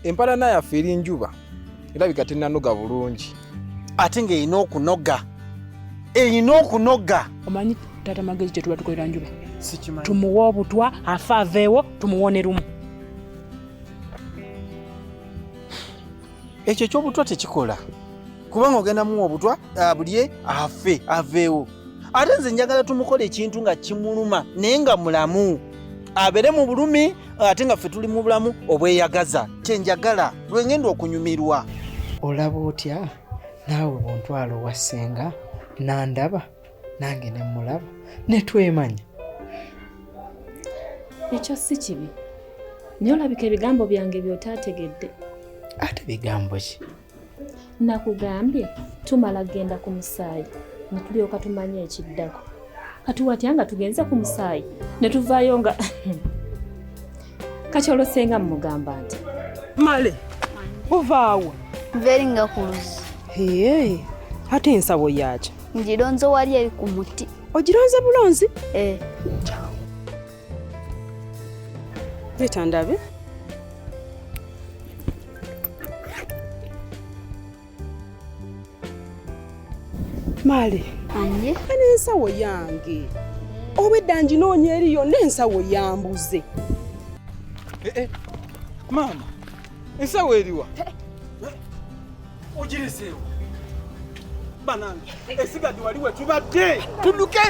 empalana yaffe eri njuba erabika tennanoga bulungi. Ate ng'erina okunoga. Erina okunoga. Omanyi taata Magezi kye tuba tukolera njuba? Sikimanyi. Tumuwa obutwa afe aveewo tumuwone lumu. Ekyo eky'obutwa tekikola. Kubanga ogenda muwa obutwa abulye afe aveewo. Ate nze njagala tumukola ekintu nga kimuluma naye nga mulamu. Abeere mu bulumi ate nga ffe tuli mu bulamu obweyagaza. Kye njagala lwengenda okunyumirwa. Olaba otya naawe bw'ontwala owa ssenga nandaba nange ne mulaba ne twemanya. Ekyo si kibi. Naye olabika ebigambo byange by'otaategedde. Ate bigambo ki? Nakugambye tumala genda ku musaayi ne tulyoka tumanye ekiddako. Kati watya nga tugenze ku musaayi ne tuvaayo nga Kakyolo ssenga mugamba nti Male ovaawa Veringa ku luzzi. hee ate ensabo yakyo Ngironzo wali eri ku muti. ogironze bulonzi Eh. leeta ndabe. Male Anje. n'ensawo yange obwedda nginoonya eri yonna ensawo yambuze. Maama, ensawo eriwa? Ogireseewo. Banange, esigadde wali we tubadde. Tudduke!